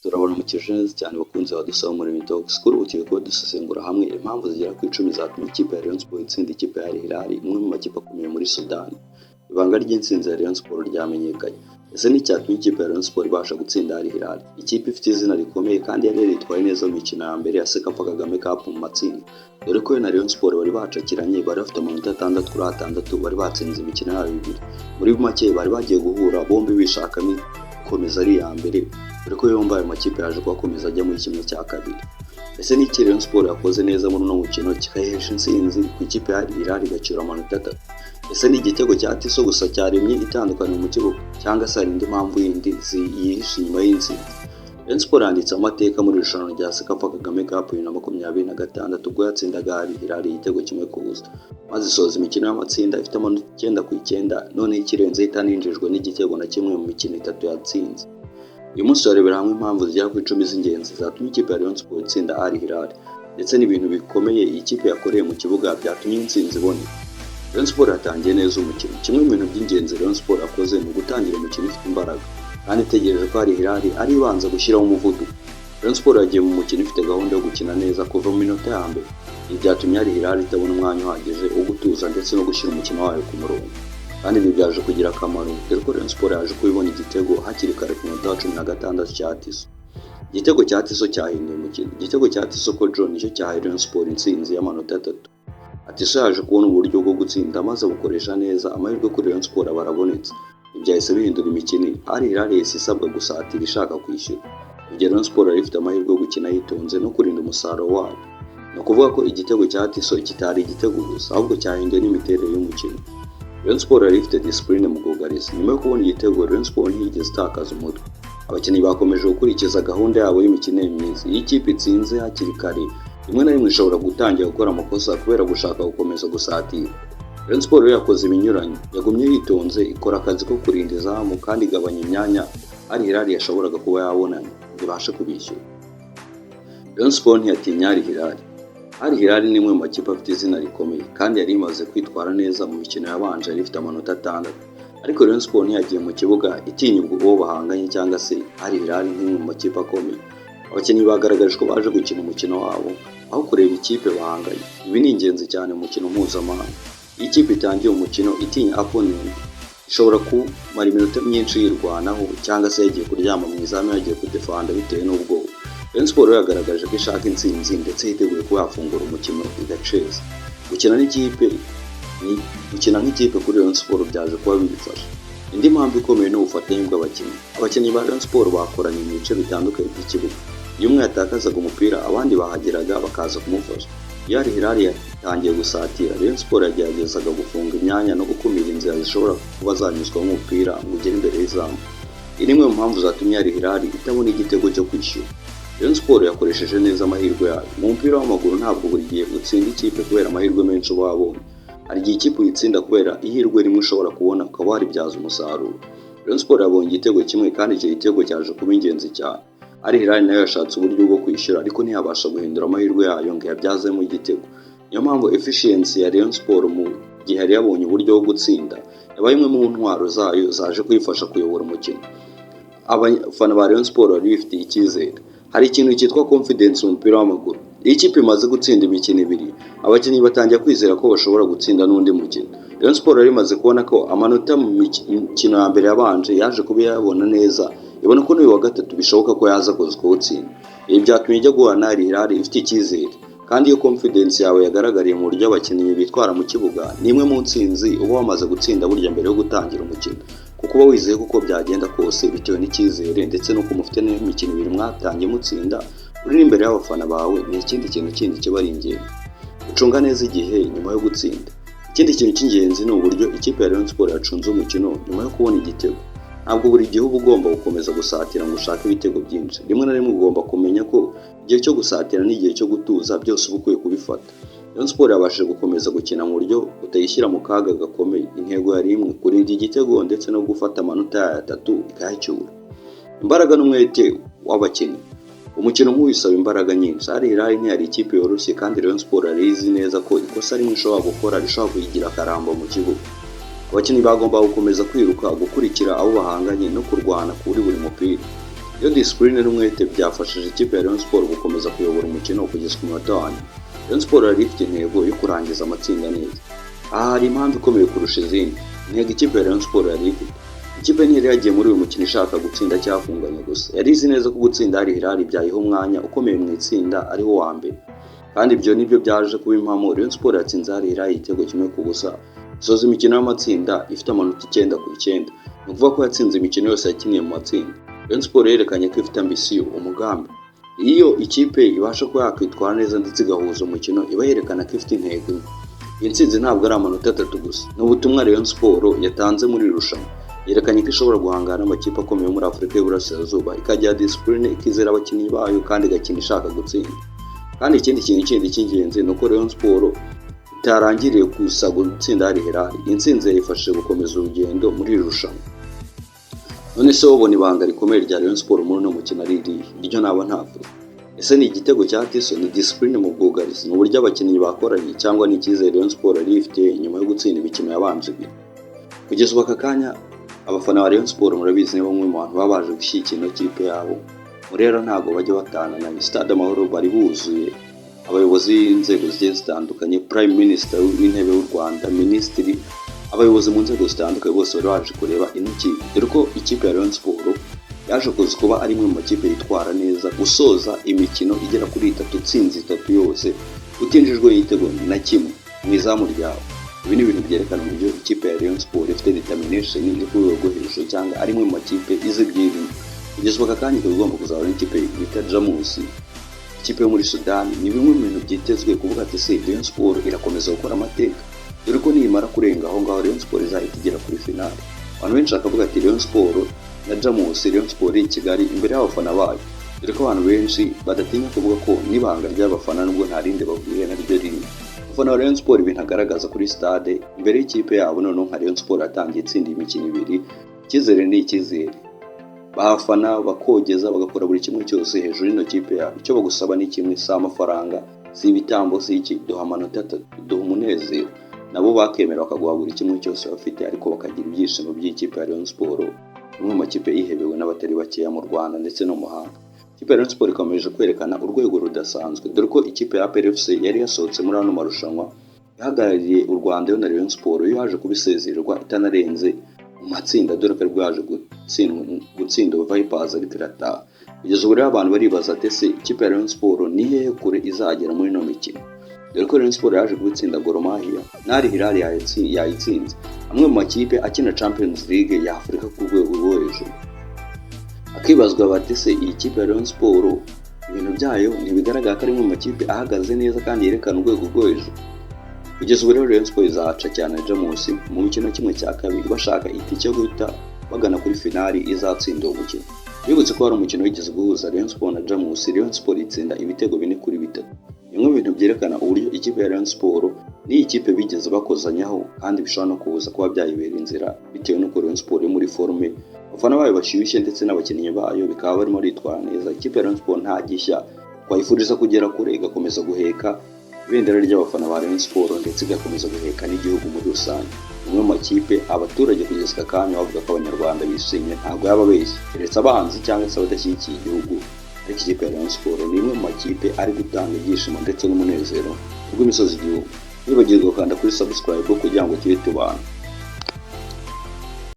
Turabaramukije neza cyane bakunzi badusaba umurimo Talks kuri ubu tugiye kuba dusesengura hamwe impamvu zigera ku 10 zatumye ikipe ya Rayon Sports itsinda ikipe ya Al Hilal, imwe mu makipe akomeye muri Sudani. Ibanga ry'intsinzi ya Rayon Sports ryamenyekanye. Ese ni icyatumye ikipe ya Rayon Sports ibasha gutsinda Al Hilal? Ikipe ifite izina rikomeye kandi yari yaritwaye neza mu mikino ya mbere ya Sekafa Kagame Cup mu matsinda. Dore ko na Rayon Sports bari bacakiranye, bari bafite amanota 6 kuri 6, bari batsinze imikino yabo ibiri. Muri make bari bagiye guhura bombi bishakamo komeza ari ya mbere, dore ko yombi ayo makipe yaje kubakomeza ajya muri kimwe cya kabiri. Ese ni iki Rayon Sports yakoze neza muri uno mukino kikayihesha intsinzi ku ikipe ya Al Hilal igacira amanota 3? Ese ni igitego cya Tiso gusa cyaremye itandukanye mu kibuga, cyangwa se hari indi mpamvu yindi ziyihishe inyuma y'intsinzi? Rayon Sports yanditse amateka muri irushanwa rya Sekafa Kagame Cup 2026 ubwo yatsindaga Al Hilal igitego kimwe ku busa, maze isoza imikino y'amatsinda ifite amanota 9/9, none ikirenze itaninjijwe n'igitego na kimwe mu mikino 3 yatsinze. Uyu munsi turarebera hamwe impamvu zigera ku 10 z'ingenzi zatumye ikipe ya Rayon Sports itsinda Al Hilal, ndetse n'ibintu bikomeye iyi kipe yakoreye mu kibuga byatumye intsinzi iboneka. Rayon Sports yatangiye neza umukino. Kimwe mu bintu by'ingenzi Rayon Sports yakoze ni ugutangira umukino ifite imbaraga, kandi itegereje ko Al Hilal ari ibanza gushyiraho umuvuduko. Rayon Sports yagiye mu mukino ifite gahunda yo gukina neza kuva mu minota ya mbere. Ibi byatumye Al Hilal itabona umwanya uhagije wo gutuza ndetse no gushyira umukino wayo ku murongo, kandi ibi byaje kugira akamaro dore ko Rayon Sports yaje kubibona igitego hakiri kare ku munota wa 16 cya Tiso. Igitego cya Tiso cyahinduye umukino. Igitego cya Tiso ko John nicyo cyahaye Rayon Sports intsinzi y'amanota 3. Tiso yaje kubona uburyo bwo gutsinda maze bukoresha neza amahirwe kuri Rayon Sports barabonetse. Ibyahise bihindura imikino. Al Hilal yahise isabwa gusatira ishaka kwishyura. Ibyo Rayon Sports yari ifite amahirwe yo gukina yitonze no kurinda umusaruro wayo. Ni ukuvuga ko igitego cya Tiso kitari igitego gusa, ahubwo cyahinduye n'imiterere y'umukino. Rayon Sports yari ifite discipline mu bwugarizi. Nyuma yo kubona igitego, Rayon Sports ntiyigeze itakaza umutwe. Abakinnyi bakomeje gukurikiza gahunda yabo y'imikino myiza. Iyi kipe itsinze hakiri kare, rimwe na rimwe ishobora gutangira gukora amakosa kubera gushaka gukomeza gusatira. Rayon Sports yakoze ibinyuranye, yagumye yitonze, ikora akazi ko kurinda izamu kandi igabanya imyanya Al Hilal yashoboraga kuba yabona ibashe kubishyura. Rayon Sports ntiyatinya Al Hilal. Al Hilal ni imwe mu makipe afite izina rikomeye kandi yari imaze kwitwara neza mu mikino yabanje, yari ifite amanota 6. Ariko Rayon Sports ntiyagiye mu kibuga itinya uwo bahanganye cyangwa se Al Hilal nk'imwe mu makipe akomeye. Abakinnyi bagaragaje ko baje gukina umukino wabo aho kureba ikipe bahanganye. Ibi ni ingenzi cyane mu mukino mpuzamahanga. Iyi kipe itangiye umukino itinya opponent, ishobora kumara iminota myinshi yirwanaho cyangwa se yagiye kuryama mu izamu yagiye kudefanda bitewe n'ubwoba. Rayon Sports yagaragaje ko ishaka intsinzi ndetse yiteguye kuba yafungura umukino igaceza. Gukina nk'ikipe kuri Rayon Sports byaje kuba bibifasha. Indi mpamvu ikomeye ni ubufatanye bw'abakinnyi. Abakinnyi ba Rayon Sports bakoranye mu bice bitandukanye by'ikibuga. Iyo umwe yatakazaga umupira, abandi bahageraga bakaza kumufasha. Iyo Al Hilal yatangiye gusatira, Rayon Sports yageragezaga gufunga imyanya no gukumira inzira zishobora kuba zanyuzwamo umupira ngo ugere imbere y'izamu. Iyi ni imwe mu mpamvu zatumye Al Hilal itabona igitego cyo kwishyura. Rayon Sports yakoresheje neza amahirwe yayo. Mu mupira w'amaguru ntabwo buri gihe utsinda ikipe kubera amahirwe menshi uba wabonye. Hari igihe ikipe uyitsinda kubera ihirwe rimwe ushobora kubona ukaba waribyaza umusaruro. Rayon Sports yabonye igitego kimwe kandi icyo gitego cyaje kuba ingenzi cyane. Al Hilal nayo yashatse uburyo bwo kwishyura ariko ntiyabasha guhindura amahirwe yayo ngo yabyazemo igitego. Niyo mpamvu efficiency ya Rayon Sports mu gihe yari yabonye uburyo bwo gutsinda yabaye imwe mu ntwaro zayo zaje kwifasha kuyobora umukino. Abafana ba Rayon Sports bari bifitiye icyizere. Hari ikintu cyitwa confidence mu mupira w'amaguru. Iyi kipe imaze gutsinda imikino 2, abakinnyi batangiye kwizera ko bashobora gutsinda n'undi mukino. Rayon Sports yari imaze kubona ko amanota mu mikino ya mbere yabanje yaje kuba yabona neza, ibona ko n'uyu wa gatatu bishoboka ko yaza gutsinda. Ibi byatumye ijya guhana Al Hilal ifite icyizere, kandi iyo confidence yawe yagaragariye mu buryo abakinnyi bitwara mu kibuga, ni imwe mu ntsinzi uba wamaze gutsinda burya mbere yo gutangira umukino, kuko uba wizeye kuko byagenda kose bitewe n'icyizere ndetse n'uko mufite n'imikino 2 mwatangiye mutsinda uri imbere y'abafana bawe. Ni ikindi kintu kindi kiba ari ingenzi, gucunga neza igihe nyuma yo gutsinda. Ikindi kintu cy'ingenzi ni uburyo ikipe ya Rayon Sports yacunze umukino nyuma yo kubona igitego. Ntabwo buri gihe uba ugomba gukomeza gusatira ngo ushake ibitego byinshi. Rimwe na rimwe ugomba kumenya ko igihe cyo gusatira n'igihe cyo gutuza byose uba ukwiye kubifata. Rayon Sports yabashije gukomeza gukina mu buryo utayishyira mu kaga gakomeye. Intego yari imwe, kurinda igitego ndetse no gufata amanota ya 3 ikayacyura. Imbaraga n'umwete w'abakinnyi. Umukino nk'uwisaba imbaraga nyinshi. Al Hilal ntiyari ikipe yoroshye kandi Rayon Sports yari izi neza ko ikosa rimwe ishobora gukora rishobora kuyigira akarambo mu kibuga. Abakinnyi bagomba gukomeza kwiruka, gukurikira abo bahanganye no kurwana kuri buri mupira. iyo discipline n'umwete byafashije ikipe ya Rayon Sport gukomeza kuyobora umukino kugeza ku munota wa nyuma. Rayon Sport yari ifite intego yo kurangiza amatsinda neza. Aha hari impamvu ikomeye kurusha izindi. Intego ikipe ya Rayon Sport yari ifite. Ikipe ntiyari yagiye muri uyu mukino ishaka gutsinda cyafunganya gusa. Yari izi neza ko gutsinda Al Hilal byayiha umwanya ukomeye mu itsinda ariho wa mbere. Kandi ibyo nibyo byaje kuba impamo Rayon Sport yatsinze Al Hilal igitego kimwe ku busa. Isoza imikino y'amatsinda ifite amanota 9/9. Ni ukuvuga ko yatsinze imikino yose yakiniye mu matsinda. Rayon Sport yerekanye ko ifite ambisiyo, umugambi. Iyo ikipe ibasha kuba yakwitwara neza ndetse igahuza umukino, iba yerekana ko ifite intego. Iyi ntsinzi ntabwo ari amanota 3 gusa. Ni ubutumwa Rayon Sport yatanze muri irushanwa. Yerekanye ko ishobora guhangana n'amakipe akomeye muri Afurika y'Uburasirazuba, ikagira discipline, ikizera abakinnyi bayo kandi igakina ishaka gutsinda. Kandi ikindi kintu cy'ingenzi ni uko Rayon Sport itarangiriye gusa gutsinda Al Hilal. Intsinzi yayifashije gukomeza urugendo muri irushanwa. None se ubona ibanga rikomeye rya Rayon Sport muri no mukino ari irihe? Iryo naba ntavuga. Ese ni igitego cya Tiso, ni discipline mu bwugarizi, ni uburyo abakinnyi bakoranye, cyangwa ni icyizere Rayon Sport yari ifite nyuma yo gutsinda imikino yabanje ibiri? Kugeza ubu aka kanya abafana ba Rayon Sport murabizi ni bamwe mu bantu babaje gushyigikira ino kipe yabo. Rero ntabwo bajya batana na Stade Amahoro bari buzuye. Abayobozi b'inzego zigiye zitandukanye, Prime Minister w'intebe w'u Rwanda, Minisitiri, abayobozi mu nzego zitandukanye bose bari baje kureba ino kipe. Dore ko ikipe ya Rayon Sport yaje kuba ari imwe mu makipe yitwara neza, gusoza imikino igera kuri 3, itsinzi 3 yose, utinjijwe igitego na kimwe mu izamu ryawe. Ibi ni ibintu byerekana uburyo ikipe ya Rayon Sport ifite determination iri ku rwego hejuru, cyangwa ari imwe mu makipe izibyirinda. Kugeza aka kanya tugomba kuzabona ikipe bita Jamus, ikipe yo muri Sudan. Ni bimwe mu bintu byitezwe kuvuga ati se Rayon Sport irakomeza gukora amateka. Dore ko nimara kurenga aho ngaho Rayon Sport izahita igera kuri finale. Abantu benshi bakavuga ati Rayon Sport na Jamus, Rayon Sport i Kigali imbere y'abafana bayo. Dore ko abantu benshi badatinya kuvuga ko nibanga ry'abafana nubwo nta rinde babwiye naryo riri. Abafana ba Rayon Sport ibintu agaragaza kuri stade imbere y'ikipe yabo, noneho nka Rayon Sport atangiye itsinda imikino 2, icyizere ni icyizere. Bafana bakogeza bagakora buri kimwe cyose hejuru y'ino kipe yabo. Icyo bagusaba ni kimwe, si amafaranga, si ibitambo, si iki, duha amanota 3, duha umunezero. Nabo bakemera bakaguha buri kimwe cyose bafite, ariko bakagira ibyishimo by'ikipe ya Rayon Sport, imwe mu makipe yihebewe n'abatari bakeya mu Rwanda ndetse no mu mahanga. Ikipe ya Rayon Sport ikomeje kwerekana urwego rudasanzwe, dore ko ikipe ya APR FC yari yasohotse muri ano marushanwa ihagarariye u Rwanda yo na Rayon Sport yo yaje kubisezererwa itanarenze mu matsinda, dore ko rwaje gutsinda Vipers ariko irataha. Kugeza ubu rero abantu baribaza ati se ikipe ya Rayon Sport ni hehe kure izagera muri no mikino? Dore ko Rayon Sport yaje gutsinda Gor Mahia, Al Hilal yayitsinze, amwe mu makipe akina Champions League ya Afurika ku rwego rwo hejuru. Akibazwa bati se iyi kipe ya Rayon Sport ibintu byayo ntibigaragara ko ari mu makipe ahagaze neza kandi yerekana urwego rwo hejuru. Kugeza ubu rero Rayon Sport izaca cyane Jamus mu mikino kimwe cya kabiri, bashaka itike yo guhita bagana kuri finali izatsinda umukino. Bibutse ko hari umukino wigeze guhuza Rayon Sport na Jamus, Rayon Sport itsinda ibitego 4-3. Bimwe mu bintu byerekana uburyo ikipe ya Rayon Sport ni ikipe bigeze bakozanyaho, kandi bishobora no kubuza kuba byayibera inzira bitewe n'uko Rayon Sport iri muri forme, abafana bayo bashyushye ndetse n'abakinnyi bayo bikaba barimo bitwara neza. Ikipe ya Rayon Sport nta gishya, twayifuriza kugera kure, igakomeza guheka ibendera ry'abafana ba Rayon Sport ndetse igakomeza guheka n'igihugu muri rusange. Umwe mu makipe abaturage kugeza aka kanya bavuga ko abanyarwanda bishimye, ntabwo yaba beshye, keretse abanzi cyangwa se abadashyigikiye igihugu. Ariko ikipe ya Rayon Sport ni imwe mu makipe ari gutanga ibyishimo ndetse n'umunezero rw'imisozi igihugu. Nibagirwa gukanda kuri subscribe kugira ngo tube tubana.